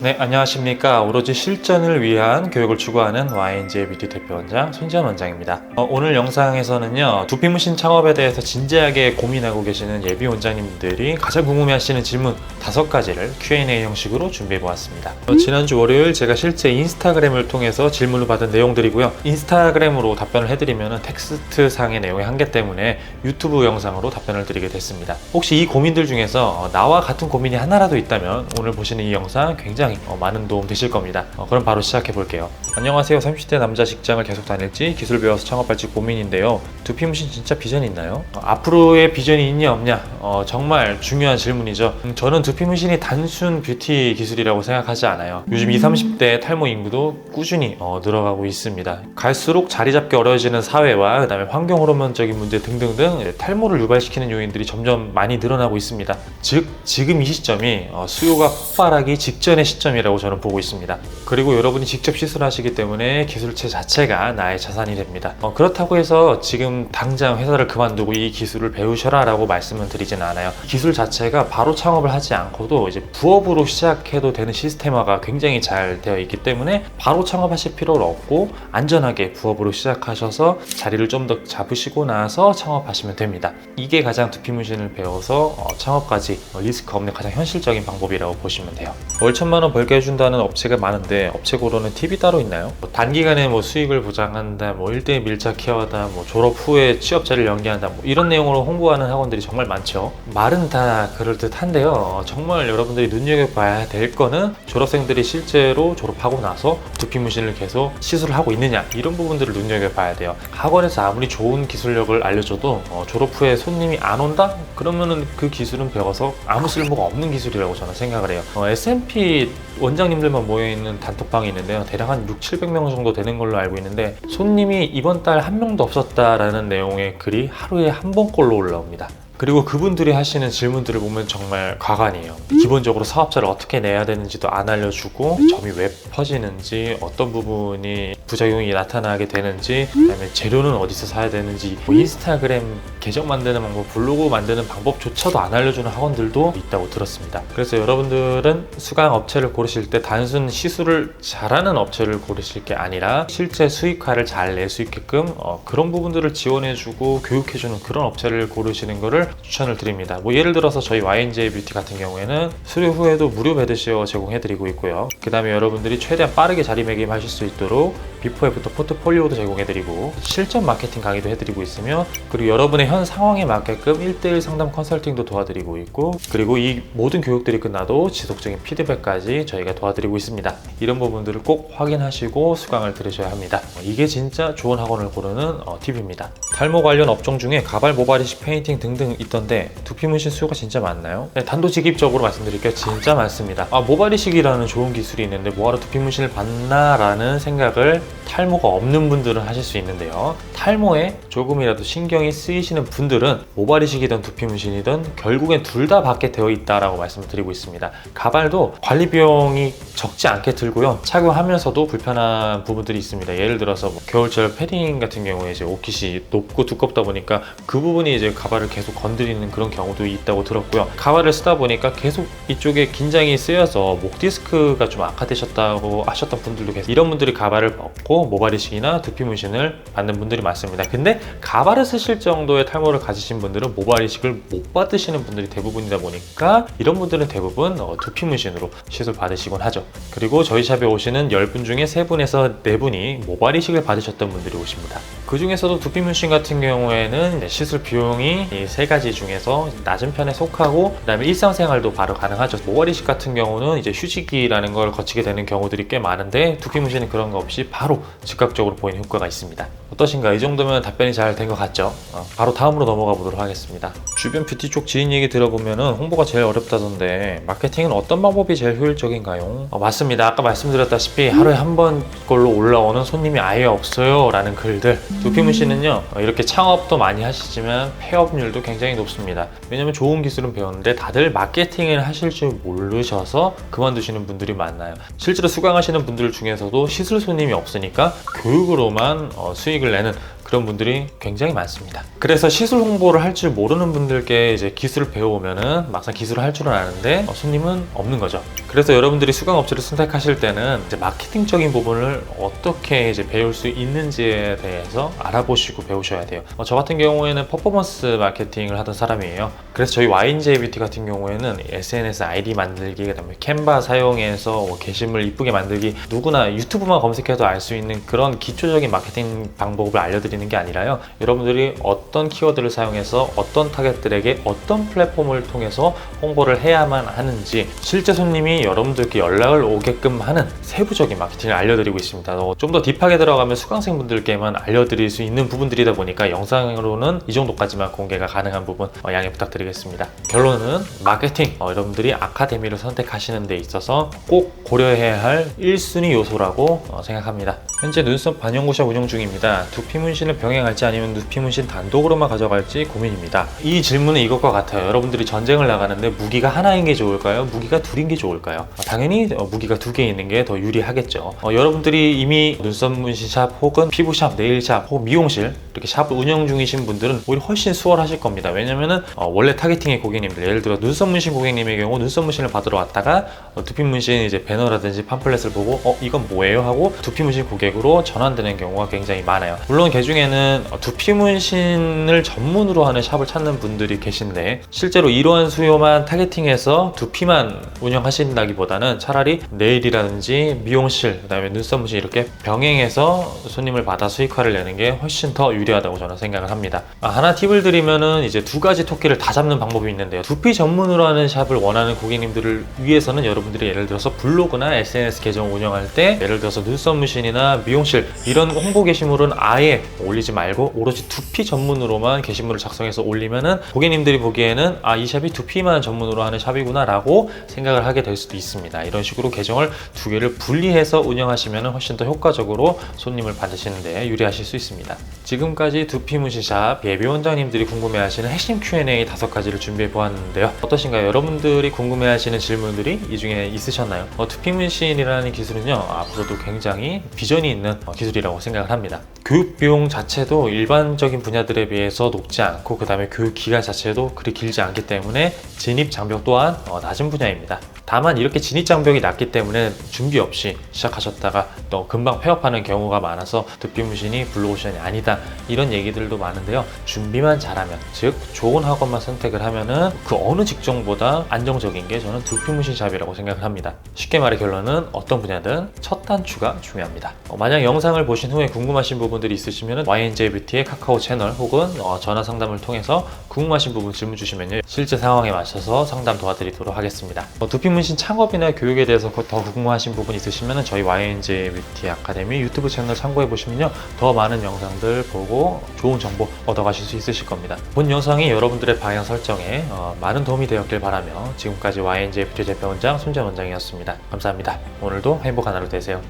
네, 안녕하십니까. 오로지 실전을 위한 교육을 추구하는 YNJ 뷰티 대표 원장 손지현 원장입니다. 오늘 영상에서는요, 두피문신 창업에 대해서 진지하게 고민하고 계시는 예비 원장님들이 가장 궁금해하시는 질문 5가지를 Q&A 형식으로 준비해 보았습니다. 지난주 월요일 제가 실제 인스타그램을 통해서 질문을 받은 내용들이고요. 인스타그램으로 답변을 해드리면 텍스트상의 내용의 한계 때문에 유튜브 영상으로 답변을 드리게 됐습니다. 혹시 이 고민들 중에서 나와 같은 고민이 하나라도 있다면 오늘 보시는 이 영상 굉장히 많은 도움 되실 겁니다. 그럼 바로 시작해 볼게요. 안녕하세요. 30대 남자 직장을 계속 다닐지 기술 배워서 창업할지 고민인데요. 두피문신 진짜 비전이 있나요? 앞으로의 비전이 있냐 없냐? 정말 중요한 질문이죠. 저는 두피문신이 단순 뷰티 기술이라고 생각하지 않아요. 요즘 20, 30대 탈모 인구도 꾸준히 늘어가고 있습니다. 갈수록 자리 잡기 어려워지는 사회와 그다음에 환경 호르몬적인 문제 등등등 탈모를 유발시키는 요인들이 점점 많이 늘어나고 있습니다. 즉 지금 이 시점이 수요가 폭발하기 직전의 시점이라고 저는 보고 있습니다. 그리고 여러분이 직접 시술하시기 때문에 기술체 자체가 나의 자산이 됩니다. 그렇다고 해서 지금 당장 회사를 그만두고 이 기술을 배우셔라 라고 말씀은 드리진 않아요. 기술 자체가 바로 창업을 하지 않고도 이제 부업으로 시작해도 되는 시스템화가 굉장히 잘 되어 있기 때문에 바로 창업하실 필요는 없고 안전하게 부업으로 시작하셔서 자리를 좀 더 잡으시고 나서 창업하시면 됩니다. 이게 가장 두피문신을 배워서 창업까지 리스크 없는 가장 현실적인 방법이라고 보시면 돼요. 월 1,000만 원 벌게 해준다는 업체가 많은데 업체고로는 팁이 따로 있나요? 단기간에 수익을 보장한다, 1대1 밀착 케어다, 졸업 후에 취업자를 연계한다, 이런 내용으로 홍보하는 학원들이 정말 많죠. 말은 다 그럴듯한데요. 정말 여러분들이 눈여겨봐야 될 거는 졸업생들이 실제로 졸업하고 나서 두피문신을 계속 시술을 하고 있느냐, 이런 부분들을 눈여겨봐야 돼요. 학원에서 아무리 좋은 기술력을 알려줘도 졸업 후에 손님이 안 온다? 그러면은 그 기술은 배워서 아무 쓸모가 없는 기술이라고 저는 생각을 해요. S&P 원장님들만 모여있는 단톡방이 있는데요. 대략 한 600~700명 정도 되는 걸로 알고 있는데 손님이 이번 달 한 명도 없었다라는 내용의 글이 하루에 한 번꼴로 올라옵니다. 그리고 그분들이 하시는 질문들을 보면 정말 과관이에요. 기본적으로 사업자를 어떻게 내야 되는지도 안 알려주고 점이 왜 퍼지는지, 어떤 부분이 부작용이 나타나게 되는지, 그다음에 재료는 어디서 사야 되는지, 인스타그램 계정 만드는 방법, 블로그 만드는 방법조차도 안 알려주는 학원들도 있다고 들었습니다. 그래서 여러분들은 수강 업체를 고르실 때 단순 시술을 잘하는 업체를 고르실 게 아니라 실제 수익화를 잘 낼 수 있게끔 그런 부분들을 지원해주고 교육해주는 그런 업체를 고르시는 거를 추천을 드립니다. 예를 들어서 저희 YNJ 뷰티 같은 경우에는 수료 후에도 무료 베드쉐어 제공해드리고 있고요. 그 다음에 여러분들이 최대한 빠르게 자리매김하실 수 있도록 비포 애프터 포트폴리오도 제공해드리고 실전 마케팅 강의도 해드리고 있으며, 그리고 여러분의 현 상황에 맞게끔 1대1 상담 컨설팅도 도와드리고 있고, 그리고 이 모든 교육들이 끝나도 지속적인 피드백까지 저희가 도와드리고 있습니다. 이런 부분들을 꼭 확인하시고 수강을 들으셔야 합니다. 이게 진짜 좋은 학원을 고르는 팁입니다. 탈모 관련 업종 중에 가발, 모발이식, 페인팅 등등 있던데 두피문신 수요가 진짜 많나요? 네, 단도직입적으로 말씀드릴게요. 진짜 많습니다. 모발이식이라는 좋은 기술이 있는데 뭐하러 두피문신을 받나 라는 생각을 탈모가 없는 분들은 하실 수 있는데요. 탈모에 조금이라도 신경이 쓰이시는 분들은 모발이식이든 두피문신이든 결국엔 둘 다 받게 되어 있다라고 말씀을 드리고 있습니다. 가발도 관리 비용이 적지 않게 들고요. 착용하면서도 불편한 부분들이 있습니다. 예를 들어서 겨울철 패딩 같은 경우에 이제 옷깃이 높고 두껍다 보니까 그 부분이 이제 가발을 계속 건드리는 그런 경우도 있다고 들었고요. 가발을 쓰다 보니까 계속 이쪽에 긴장이 쓰여서 목 디스크가 좀 악화되셨다고 하셨던 분들도 계세요. 이런 분들이 가발을 벗고 모발이식이나 두피문신을 받는 분들이 많습니다. 근데 가발을 쓰실 정도의 탈모를 가지신 분들은 모발이식을 못 받으시는 분들이 대부분이다 보니까 이런 분들은 대부분 두피문신으로 시술 받으시곤 하죠. 그리고 저희 샵에 오시는 10분 중에 3분에서 4분이 모발이식을 받으셨던 분들이 오십니다. 그 중에서도 두피문신 같은 경우에는 시술 비용이 이 3가지 중에서 낮은 편에 속하고, 그 다음에 일상생활도 바로 가능하죠. 모발이식 같은 경우는 이제 휴지기라는 걸 거치게 되는 경우들이 꽤 많은데 두피문신은 그런 거 없이 바로 즉각적으로 보이는 효과가 있습니다. 어떠신가? 이 정도면 답변이 잘 된 것 같죠? 바로 다음으로 넘어가 보도록 하겠습니다. 주변 뷰티 쪽 지인 얘기 들어보면은 홍보가 제일 어렵다던데 마케팅은 어떤 방법이 제일 효율적인가요? 맞습니다. 아까 말씀드렸다시피 하루에 한 번 걸로 올라오는 손님이 아예 없어요 라는 글들. 두피문신은요 이렇게 창업도 많이 하시지만 폐업률도 굉장히 높습니다. 왜냐면 좋은 기술은 배웠는데 다들 마케팅을 하실 줄 모르셔서 그만두시는 분들이 많아요. 실제로 수강하시는 분들 중에서도 시술 손님이 없으니까 교육으로만 수익을 내는 그런 분들이 굉장히 많습니다. 그래서 시술 홍보를 할 줄 모르는 분들께 이제 기술을 배워오면은 막상 기술을 할 줄은 아는데 손님은 없는 거죠. 그래서 여러분들이 수강업체를 선택하실 때는 이제 마케팅적인 부분을 어떻게 이제 배울 수 있는지에 대해서 알아보시고 배우셔야 돼요. 저 같은 경우에는 퍼포먼스 마케팅을 하던 사람이에요. 그래서 저희 YNJ 뷰티 같은 경우에는 SNS 아이디 만들기, 그다음에 캔바 사용해서 게시물 이쁘게 만들기, 누구나 유튜브만 검색해도 알 수 있는 그런 기초적인 마케팅 방법을 알려드리는 게 아니라요, 여러분들이 어떤 키워드를 사용해서 어떤 타겟들에게 어떤 플랫폼을 통해서 홍보를 해야만 하는지, 실제 손님이 여러분들께 연락을 오게끔 하는 세부적인 마케팅을 알려드리고 있습니다. 좀 더 딥하게 들어가면 수강생분들께만 알려드릴 수 있는 부분들이다 보니까 영상으로는 이 정도까지만 공개가 가능한 부분 양해 부탁드리겠습니다. 결론은 마케팅, 여러분들이 아카데미를 선택하시는 데 있어서 꼭 고려해야 할 1순위 요소라고 생각합니다. 현재 눈썹 반영구샵 운영 중입니다. 두피 문신을 병행할지 아니면 두피 문신 단독으로만 가져갈지 고민입니다. 이 질문은 이것과 같아요. 여러분들이 전쟁을 나가는데 무기가 하나인 게 좋을까요? 무기가 둘인 게 좋을까요? 당연히 무기가 2개 있는 게 더 유리하겠죠. 여러분들이 이미 눈썹 문신샵 혹은 피부샵, 네일샵 혹은 미용실 이렇게 샵을 운영 중이신 분들은 오히려 훨씬 수월하실 겁니다. 왜냐면은 원래 타겟팅의 고객님들, 예를 들어 눈썹 문신 고객님의 경우 눈썹 문신을 받으러 왔다가 두피 문신 이제 배너라든지 팜플렛을 보고 이건 뭐예요? 하고 두피 문신 고객으로 전환되는 경우가 굉장히 많아요. 물론 그 중에는 두피 문신을 전문으로 하는 샵을 찾는 분들이 계신데, 실제로 이러한 수요만 타겟팅해서 두피만 운영하신다기보다는 차라리 네일이라든지 미용실, 그다음에 눈썹 문신 이렇게 병행해서 손님을 받아 수익화를 내는 게 훨씬 더 유리하다고 저는 생각을 합니다. 하나 팁을 드리면은 이제 2가지 토끼를 다 잡는 방법이 있는데요. 두피 전문으로 하는 샵을 원하는 고객님들을 위해서는 여러분들이 예를 들어서 블로그나 SNS 계정을 운영할 때, 예를 들어서 눈썹 문신이나 미용실 이런 홍보 게시물은 아예 올리지 말고 오로지 두피 전문으로만 게시물을 작성해서 올리면은 고객님들이 보기에는 이 샵이 두피만 전문으로 하는 샵이구나 라고 생각을 하게 될 수도 있습니다. 이런 식으로 계정을 2개를 분리해서 운영하시면 훨씬 더 효과적으로 손님을 받으시는데 유리하실 수 있습니다. 지금까지 두피 문신샵 예비 원장님들이 궁금해하시는 핵심 Q&A 5가지를 준비해 보았는데요. 어떠신가요? 여러분들이 궁금해하시는 질문들이 이 중에 있으셨나요? 두피 문신이라는 기술은요, 앞으로도 굉장히 비전이 있는 기술이라고 생각을 합니다. 교육 비용 자체도 일반적인 분야들에 비해서 높지 않고, 그 다음에 교육 기간 자체도 그리 길지 않기 때문에 진입 장벽 또한 낮은 분야입니다. 다만 이렇게 진입 장벽이 낮기 때문에 준비 없이 시작하셨다가 또 금방 폐업하는 경우가 많아서 두피 문신이 블루오션이 아니다, 이런 얘기들도 많은데요. 준비만 잘하면, 즉 좋은 학원만 선택을 하면은 그 어느 직종보다 안정적인 게 저는 두피 문신 샵이라고 생각을 합니다. 쉽게 말해 결론은 어떤 분야든 첫 단추가 중요합니다. 만약 영상을 보신 후에 궁금하신 부분들이 있으시면 YNJ 뷰티의 카카오 채널 혹은 전화 상담을 통해서 궁금하신 부분 질문 주시면요, 실제 상황에 맞춰서 상담 도와드리도록 하겠습니다. 두피 문신 창업이나 교육에 대해서 더 궁금하신 부분 있으시면 저희 YNJ 뷰티 아카데미 유튜브 채널 참고해 보시면요, 더 많은 영상들 보고 좋은 정보 얻어가실 수 있으실 겁니다. 본 영상이 여러분들의 방향 설정에 많은 도움이 되었길 바라며 지금까지 YNJ 뷰티 대표원장 손재원 원장이었습니다. 감사합니다. 오늘도 행복한 하루 되세요.